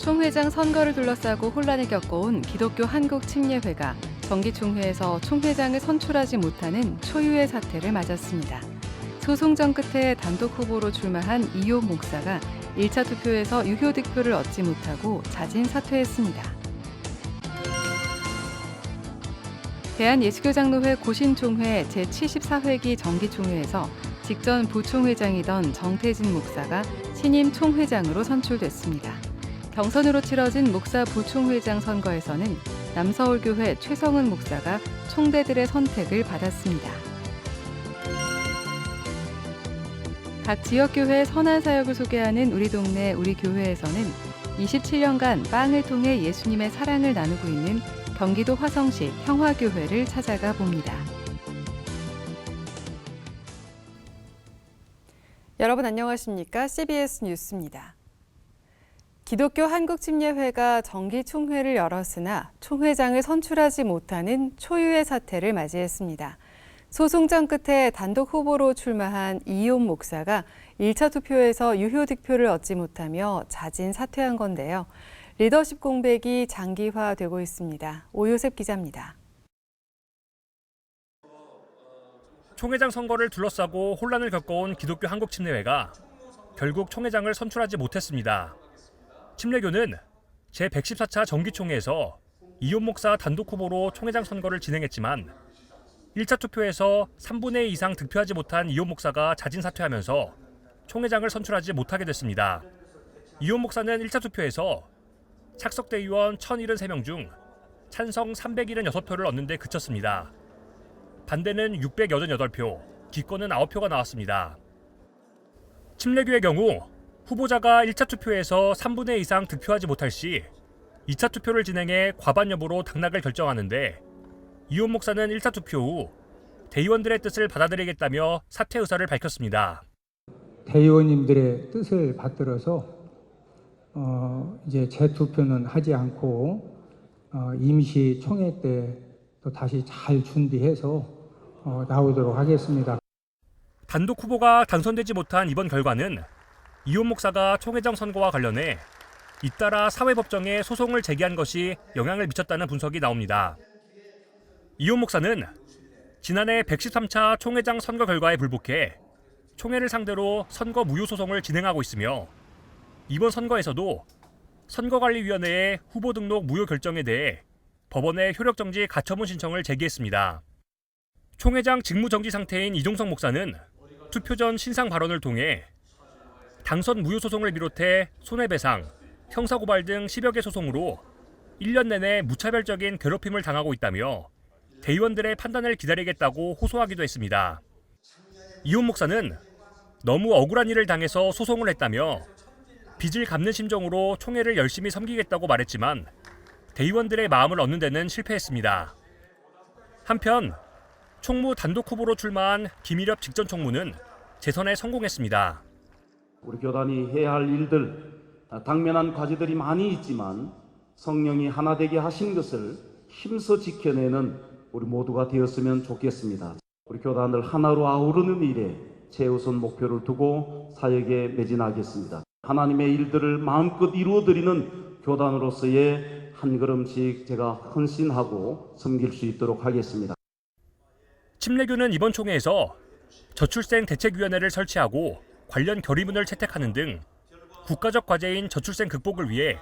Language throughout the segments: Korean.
총회장 선거를 둘러싸고 혼란을 겪어온 기독교 한국침례회가 정기총회에서 총회장을 선출하지 못하는 초유의 사태를 맞았습니다. 소송전 끝에 단독 후보로 출마한 이용 목사가 1차 투표에서 유효 득표를 얻지 못하고 자진 사퇴했습니다. 대한예수교장로회 고신총회 제74회기 정기총회에서 직전 부총회장이던 정태진 목사가 신임 총회장으로 선출됐습니다. 경선으로 치러진 목사 부총회장 선거에서는 남서울교회 최성은 목사가 총대들의 선택을 받았습니다. 각 지역교회의 선한 사역을 소개하는 우리 동네 우리 교회에서는 27년간 빵을 통해 예수님의 사랑을 나누고 있는 경기도 화성시 평화교회를 찾아가 봅니다. 여러분 안녕하십니까? CBS 뉴스입니다. 기독교 한국침례회가 정기총회를 열었으나 총회장을 선출하지 못하는 초유의 사태를 맞이했습니다. 소송전 끝에 단독 후보로 출마한 이용 목사가 1차 투표에서 유효 득표를 얻지 못하며 자진 사퇴한 건데요. 리더십 공백이 장기화되고 있습니다. 오요셉 기자입니다. 총회장 선거를 둘러싸고 혼란을 겪어온 기독교 한국침례회가 결국 총회장을 선출하지 못했습니다. 침례교는 제114차 정기총회에서 이용 목사 단독 후보로 총회장 선거를 진행했지만 1차 투표에서 3분의 2 이상 득표하지 못한 이용 목사가 자진 사퇴하면서 총회장을 선출하지 못하게 됐습니다. 이용 목사는 1차 투표에서 착석대 의원 1,073명 중 찬성 376표를 얻는 데 그쳤습니다. 반대는 688표, 기권은 9표가 나왔습니다. 침례교의 경우 후보자가 1차 투표에서 3분의 2 이상 득표하지 못할 시 2차 투표를 진행해 과반 여부로 당락을 결정하는데 이용 목사는 1차 투표 후 대의원들의 뜻을 받아들이겠다며 사퇴 의사를 밝혔습니다. 대의원님들의 뜻을 받들어서 이제 재투표는 하지 않고 임시 총회 때 또 다시 잘 준비해서 나오도록 하겠습니다. 단독 후보가 당선되지 못한 이번 결과는 이용 목사가 총회장 선거와 관련해 잇따라 사회법정에 소송을 제기한 것이 영향을 미쳤다는 분석이 나옵니다. 이용 목사는 지난해 113차 총회장 선거 결과에 불복해 총회를 상대로 선거 무효 소송을 진행하고 있으며 이번 선거에서도 선거관리위원회의 후보 등록 무효 결정에 대해 법원에 효력정지 가처분 신청을 제기했습니다. 총회장 직무정지 상태인 이종석 목사는 투표 전 신상 발언을 통해 당선 무효 소송을 비롯해 손해배상, 형사고발 등 10여 개 소송으로 1년 내내 무차별적인 괴롭힘을 당하고 있다며 대의원들의 판단을 기다리겠다고 호소하기도 했습니다. 이용 목사는 너무 억울한 일을 당해서 소송을 했다며 빚을 갚는 심정으로 총회를 열심히 섬기겠다고 말했지만 대의원들의 마음을 얻는 데는 실패했습니다. 한편 총무 단독 후보로 출마한 김일엽 직전 총무는 재선에 성공했습니다. 우리 교단이 해야 할 일들, 당면한 과제들이 많이 있지만 성령이 하나 되게 하신 것을 힘써 지켜내는 우리 모두가 되었으면 좋겠습니다. 우리 교단을 하나로 아우르는 일에 최우선 목표를 두고 사역에 매진하겠습니다. 하나님의 일들을 마음껏 이루어드리는 교단으로서의 한 걸음씩 제가 헌신하고 섬길 수 있도록 하겠습니다. 침례교는 이번 총회에서 저출생 대책위원회를 설치하고 관련 결의문을 채택하는 등 국가적 과제인 저출생 극복을 위해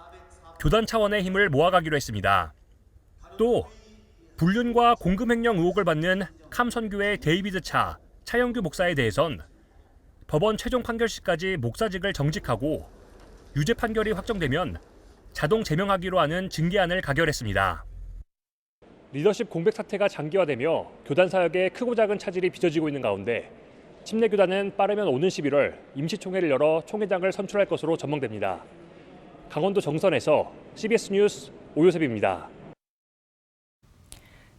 교단 차원의 힘을 모아가기로 했습니다. 또 불륜과 공금횡령 의혹을 받는 캄선교회 데이비드 차영규 목사에 대해선 법원 최종 판결시까지 목사직을 정직하고 유죄 판결이 확정되면 자동 제명하기로 하는 징계안을 가결했습니다. 리더십 공백 사태가 장기화되며 교단 사역에 크고 작은 차질이 빚어지고 있는 가운데 침례교단은 빠르면 오는 11월 임시총회를 열어 총회장을 선출할 것으로 전망됩니다. 강원도 정선에서 CBS 뉴스 오요셉입니다.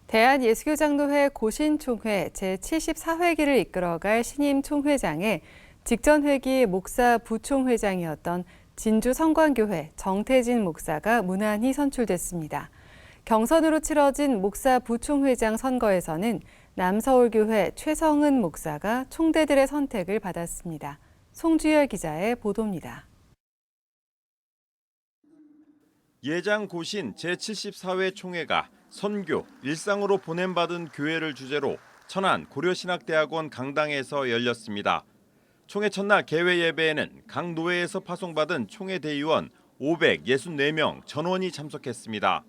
대한예수교장로회 고신총회 제74회기를 이끌어갈 신임 총회장에 직전 회기 목사 부총회장이었던 진주 성광교회 정태진 목사가 무난히 선출됐습니다. 경선으로 치러진 목사 부총회장 선거에서는 남서울교회 최성은 목사가 총대들의 선택을 받았습니다. 송주열 기자의 보도입니다. 예장고신 제74회 총회가 선교, 일상으로 보냄받은 교회를 주제로 천안 고려신학대학원 강당에서 열렸습니다. 총회 첫날 개회 예배에는 각 노회에서 파송받은 총회 대의원 564명 전원이 참석했습니다.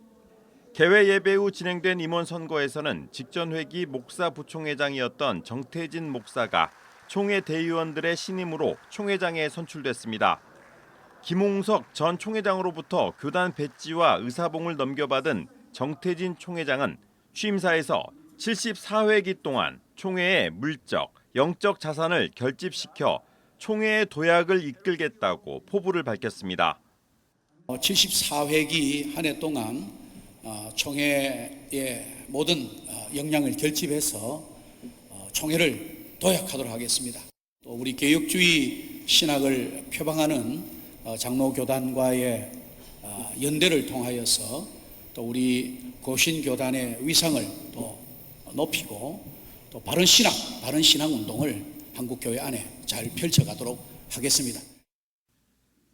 개회 예배 후 진행된 임원 선거에서는 직전 회기 목사 부총회장이었던 정태진 목사가 총회 대의원들의 신임으로 총회장에 선출됐습니다. 김홍석 전 총회장으로부터 교단 배지와 의사봉을 넘겨받은 정태진 총회장은 취임사에서 74회기 동안 총회의 물적, 영적 자산을 결집시켜 총회의 도약을 이끌겠다고 포부를 밝혔습니다. 74회기 한 해 동안 총회의 모든 역량을 결집해서 총회를 도약하도록 하겠습니다. 또 우리 개혁주의 신학을 표방하는 장로교단과의 연대를 통하여서 또 우리 고신교단의 위상을 또 높이고 또 바른 신앙 운동을 한국교회 안에 잘 펼쳐가도록 하겠습니다.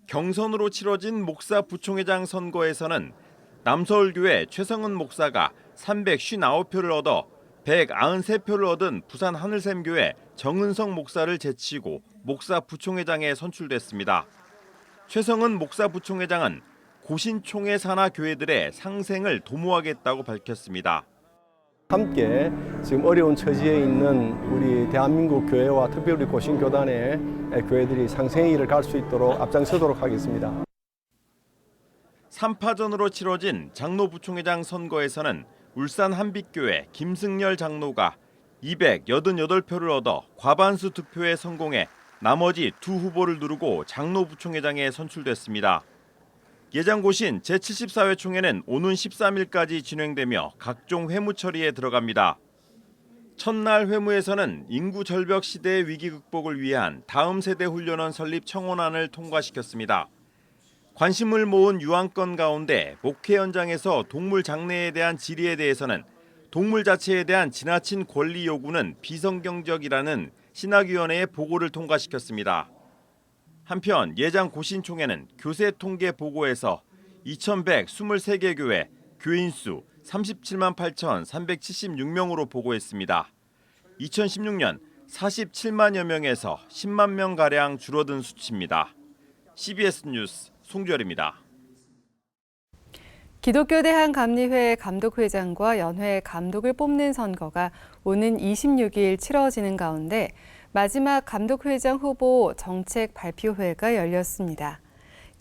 경선으로 치러진 목사 부총회장 선거에서는 남서울교회 최성은 목사가 359표를 얻어 193표를 얻은 부산 하늘샘교회 정은성 목사를 제치고 목사 부총회장에 선출됐습니다. 최성은 목사 부총회장은 고신총회 산하 교회들의 상생을 도모하겠다고 밝혔습니다. 함께 지금 어려운 처지에 있는 우리 대한민국 교회와 특별히 고신교단의 교회들이 상생의 일을 갈 수 있도록 앞장서도록 하겠습니다. 3파전으로 치러진 장로부총회장 선거에서는 울산 한빛교회 김승열 장로가 288표를 얻어 과반수 득표에 성공해 나머지 두 후보를 누르고 장로부총회장에 선출됐습니다. 예장고신 제74회 총회는 오는 13일까지 진행되며 각종 회무 처리에 들어갑니다. 첫날 회무에서는 인구 절벽 시대의 위기 극복을 위한 다음 세대 훈련원 설립 청원안을 통과시켰습니다. 관심을 모은 유안건 가운데 목회 현장에서 동물 장례에 대한 질의에 대해서는 동물 자체에 대한 지나친 권리 요구는 비성경적이라는 신학위원회의 보고를 통과시켰습니다. 한편 예장고신총회는 교세 통계 보고에서 2123개 교회 교인 수 37만 8,376명으로 보고했습니다. 2016년 47만여 명에서 10만 명가량 줄어든 수치입니다. CBS 뉴스 송주열입니다. 기독교 대한감리회 감독회장과 연회 감독을 뽑는 선거가 오는 26일 치러지는 가운데 마지막 감독회장 후보 정책 발표회가 열렸습니다.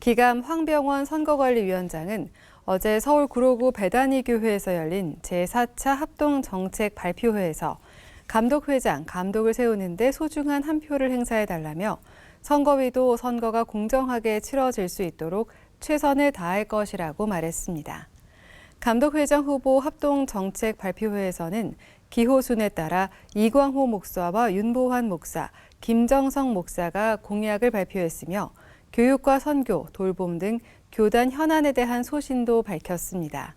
기감 황병원 선거관리위원장은 어제 서울 구로구 배단위 교회에서 열린 제4차 합동 정책 발표회에서 감독회장, 감독을 세우는 데 소중한 한 표를 행사해달라며 선거위도 선거가 공정하게 치러질 수 있도록 최선을 다할 것이라고 말했습니다. 감독회장 후보 합동 정책 발표회에서는 기호순에 따라 이광호 목사와 윤보환 목사, 김정성 목사가 공약을 발표했으며 교육과 선교, 돌봄 등 교단 현안에 대한 소신도 밝혔습니다.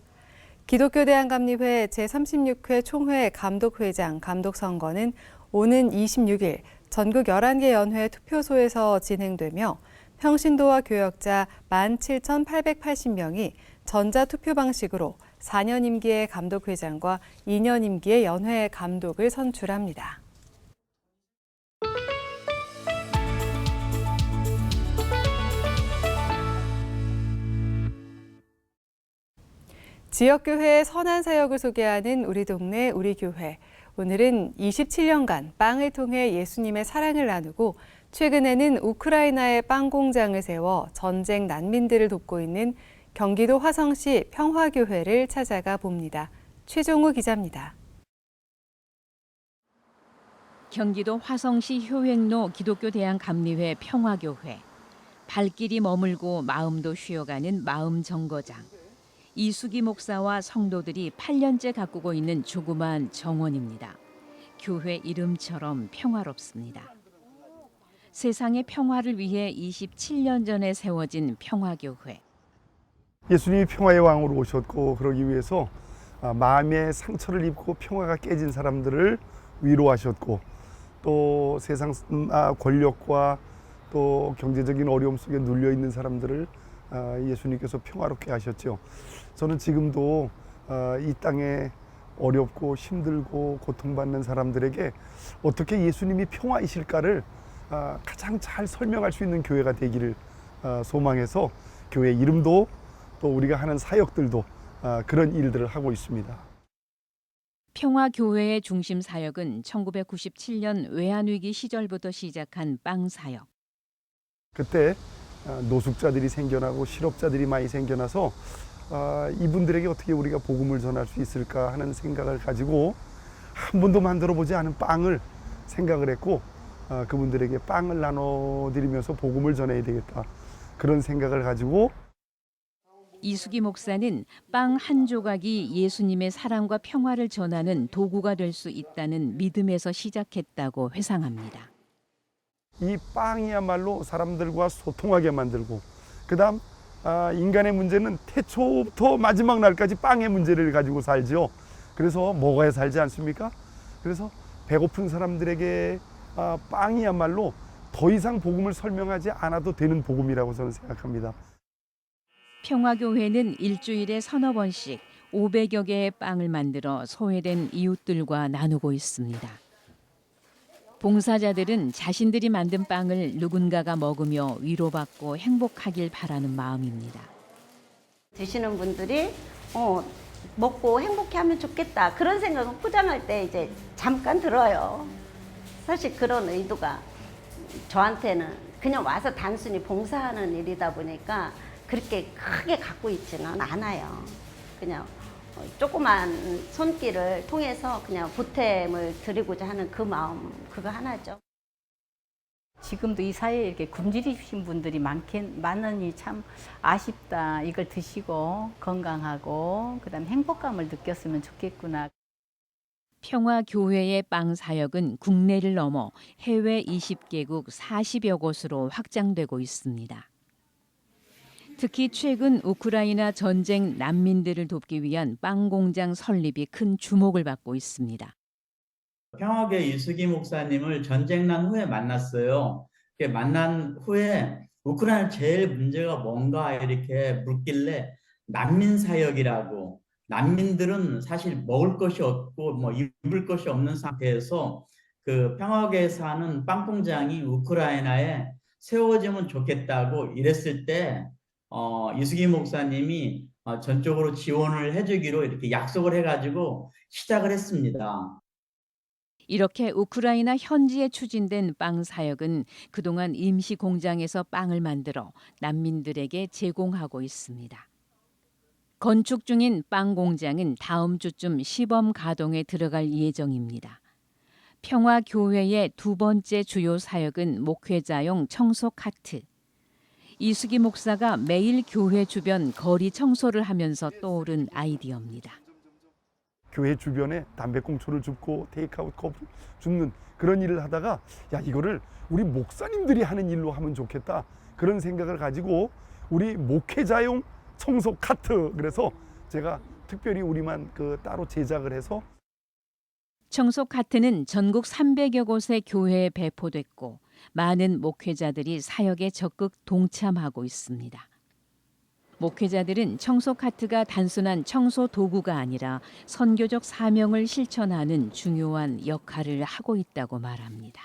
기독교 대한감리회 제36회 총회 감독회장, 감독선거는 오는 26일 전국 11개 연회 투표소에서 진행되며 평신도와 교역자 17,880명이 전자투표 방식으로 4년 임기의 감독회장과 2년 임기의 연회 감독을 선출합니다. 지역교회의 선한 사역을 소개하는 우리 동네 우리 교회. 오늘은 27년간 빵을 통해 예수님의 사랑을 나누고 최근에는 우크라이나에 빵 공장을 세워 전쟁 난민들을 돕고 있는 경기도 화성시 평화교회를 찾아가 봅니다. 최종우 기자입니다. 경기도 화성시 효행로 기독교 대한감리회 평화교회. 발길이 머물고 마음도 쉬어가는 마음 정거장. 이수기 목사와 성도들이 8년째 가꾸고 있는 조그만 정원입니다. 교회 이름처럼 평화롭습니다. 세상의 평화를 위해 27년 전에 세워진 평화교회. 예수님이 평화의 왕으로 오셨고 그러기 위해서 마음의 상처를 입고 평화가 깨진 사람들을 위로하셨고 또 세상 권력과 또 경제적인 어려움 속에 눌려 있는 사람들을 예수님께서 평화롭게 하셨죠. 저는 지금도 이 땅에 어렵고 힘들고 고통받는 사람들에게 어떻게 예수님이 평화이실까를 가장 잘 설명할 수 있는 교회가 되기를 소망해서 교회 이름도 또 우리가 하는 사역들도 그런 일들을 하고 있습니다. 평화교회의 중심 사역은 1997년 외환위기 시절부터 시작한 빵 사역. 그때 노숙자들이 생겨나고 실업자들이 많이 생겨나서 이분들에게 어떻게 우리가 복음을 전할 수 있을까 하는 생각을 가지고 한 번도 만들어 보지 않은 빵을 생각을 했고 그분들에게 빵을 나눠드리면서 복음을 전해야 되겠다 그런 생각을 가지고 이수기 목사는 빵 한 조각이 예수님의 사랑과 평화를 전하는 도구가 될 수 있다는 믿음에서 시작했다고 회상합니다. 이 빵이야말로 사람들과 소통하게 만들고 그다음 인간의 문제는 태초부터 마지막 날까지 빵의 문제를 가지고 살죠. 그래서 먹어야 살지 않습니까? 그래서 배고픈 사람들에게 빵이야말로 더 이상 복음을 설명하지 않아도 되는 복음이라고 저는 생각합니다. 평화교회는 일주일에 서너 번씩 500여 개의 빵을 만들어 소외된 이웃들과 나누고 있습니다. 봉사자들은 자신들이 만든 빵을 누군가가 먹으며 위로받고 행복하길 바라는 마음입니다. 드시는 분들이 먹고 행복해하면 좋겠다 그런 생각은 포장할 때 이제 잠깐 들어요. 사실 그런 의도가 저한테는 그냥 와서 단순히 봉사하는 일이다 보니까 그렇게 크게 갖고 있지는 않아요. 그냥 조그만 손길을 통해서 그냥 보탬을 드리고자 하는 그 마음 그거 하나죠. 지금도 이 사회에 이렇게 굶주리신 분들이 많으니 참 아쉽다. 이걸 드시고 건강하고 그다음 행복감을 느꼈으면 좋겠구나. 평화교회의 빵 사역은 국내를 넘어 해외 20개국 40여 곳으로 확장되고 있습니다. 특히 최근 우크라이나 전쟁 난민들을 돕기 위한 빵 공장 설립이 큰 주목을 받고 있습니다. 평화교회 이수기 목사님을 전쟁 난 후에 만났어요. 만난 후에 우크라이나 제일 문제가 뭔가 이렇게 묻길래 난민 사역이라고, 난민들은 사실 먹을 것이 없고 뭐 입을 것이 없는 상태에서 그 평화교회에 사는 빵 공장이 우크라이나에 세워지면 좋겠다고 이랬을 때 이수기 목사님이 전적으로 지원을 해주기로 이렇게 약속을 해가지고 시작을 했습니다. 이렇게 우크라이나 현지에 추진된 빵 사역은 그동안 임시 공장에서 빵을 만들어 난민들에게 제공하고 있습니다. 건축 중인 빵 공장은 다음 주쯤 시범 가동에 들어갈 예정입니다. 평화교회의 두 번째 주요 사역은 목회자용 청소 카트. 이수기 목사가 매일 교회 주변 거리 청소를 하면서 떠오른 아이디어입니다. 교회 주변에 담배꽁초를 줍고 테이크아웃 컵 줍는 그런 일을 하다가 야 이거를 우리 목사님들이 하는 일로 하면 좋겠다 그런 생각을 가지고 우리 목회자용 청소 카트 그래서 제가 특별히 우리만 따로 제작을 해서 청소 카트는 전국 300여 곳의 교회에 배포됐고 많은 목회자들이 사역에 적극 동참하고 있습니다. 목회자들은 청소 카트가 단순한 청소 도구가 아니라 선교적 사명을 실천하는 중요한 역할을 하고 있다고 말합니다.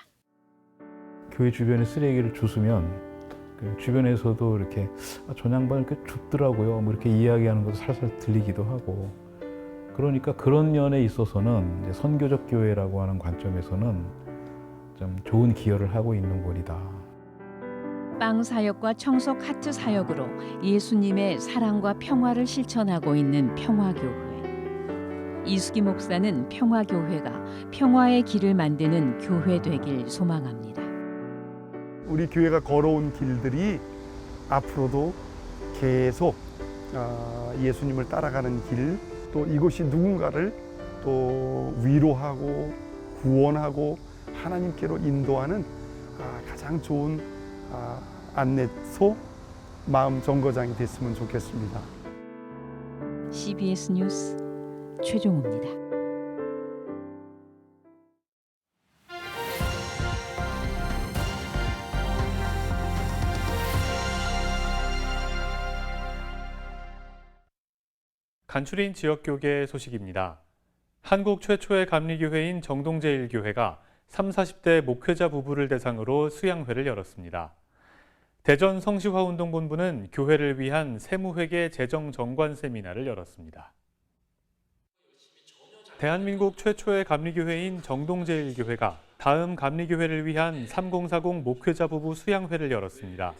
교회 주변에 쓰레기를 주우면 주변에서도 이렇게 저 양반 이렇게 줍더라고요. 뭐 이렇게 이야기하는 것도 살살 들리기도 하고. 그러니까 그런 면에 있어서는 이제 선교적 교회라고 하는 관점에서는 좀 좋은 기여를 하고 있는 곳이다. 빵 사역과 청소 카트 사역으로 예수님의 사랑과 평화를 실천하고 있는 평화교회. 이수기 목사는 평화교회가 평화의 길을 만드는 교회 되길 소망합니다. 우리 교회가 걸어온 길들이 앞으로도 계속 예수님을 따라가는 길, 또 이곳이 누군가를 또 위로하고 구원하고 하나님께로 인도하는 가장 좋은 안내소, 마음 정거장이 됐으면 좋겠습니다. CBS 뉴스 최종우입니다. 간추린 지역교계 소식입니다. 한국 최초의 감리교회인 정동제일교회가 30, 40대 목회자 부부를 대상으로 수양회를 열었습니다. 대전 성시화운동본부는 교회를 위한 세무회계 재정정관 세미나를 열었습니다. 대한민국 최초의 감리교회인 정동제일교회가 다음 감리교회를 위한 3040 목회자 부부 수양회를 열었습니다.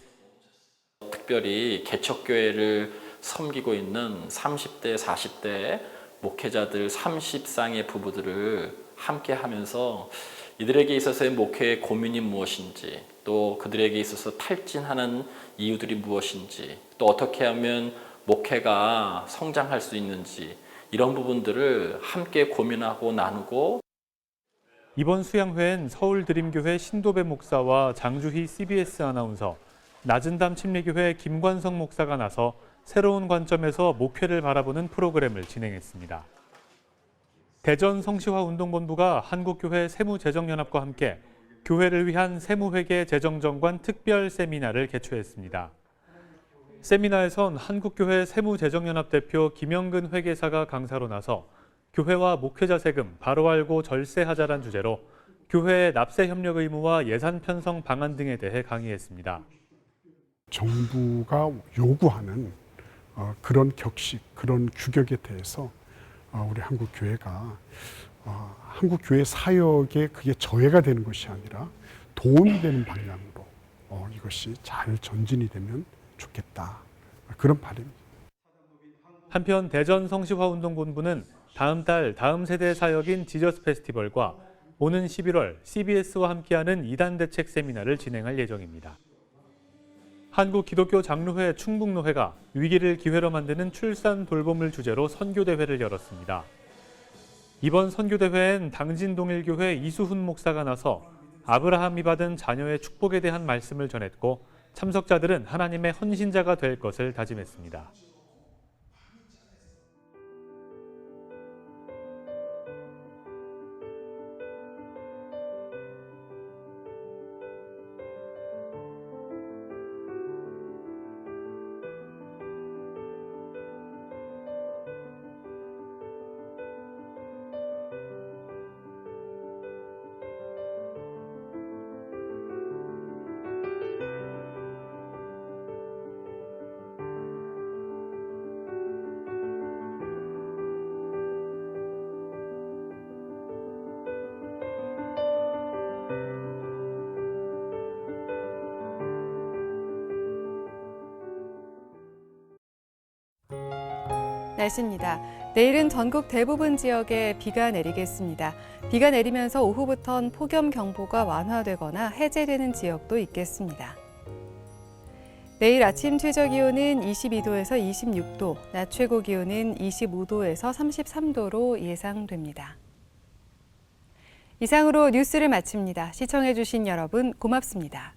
특별히 개척교회를 섬기고 있는 30대, 40대 목회자들 30쌍의 부부들을 함께 하면서 이들에게 있어서의 목회의 고민이 무엇인지, 또 그들에게 있어서 탈진하는 이유들이 무엇인지, 또 어떻게 하면 목회가 성장할 수 있는지, 이런 부분들을 함께 고민하고 나누고. 이번 수양회엔 서울드림교회 신도배 목사와 장주희 CBS 아나운서, 낮은담 침례교회 김관성 목사가 나서 새로운 관점에서 목회를 바라보는 프로그램을 진행했습니다. 대전 성시화운동본부가 한국교회 세무재정연합과 함께 교회를 위한 세무회계 재정정관 특별 세미나를 개최했습니다. 세미나에선 한국교회 세무재정연합 대표 김영근 회계사가 강사로 나서 교회와 목회자 세금 바로 알고 절세하자란 주제로 교회의 납세 협력 의무와 예산 편성 방안 등에 대해 강의했습니다. 정부가 요구하는 그런 격식, 그런 규격에 대해서 우리 한국교회가 한국교회 사역에 그게 저해가 되는 것이 아니라 도움이 되는 방향으로 이것이 잘 전진이 되면 좋겠다. 그런 바람입니다. 한편 대전 성시화운동본부는 다음 달 다음 세대 사역인 지저스 페스티벌과 오는 11월 CBS와 함께하는 2단 대책 세미나를 진행할 예정입니다. 한국기독교 장로회 충북노회가 위기를 기회로 만드는 출산 돌봄을 주제로 선교대회를 열었습니다. 이번 선교대회엔 당진동일교회 이수훈 목사가 나서 아브라함이 받은 자녀의 축복에 대한 말씀을 전했고 참석자들은 하나님의 헌신자가 될 것을 다짐했습니다. 날씨입니다. 내일은 전국 대부분 지역에 비가 내리겠습니다. 비가 내리면서 오후부턴 폭염경보가 완화되거나 해제되는 지역도 있겠습니다. 내일 아침 최저기온은 22도에서 26도, 낮 최고기온은 25도에서 33도로 예상됩니다. 이상으로 뉴스를 마칩니다. 시청해주신 여러분 고맙습니다.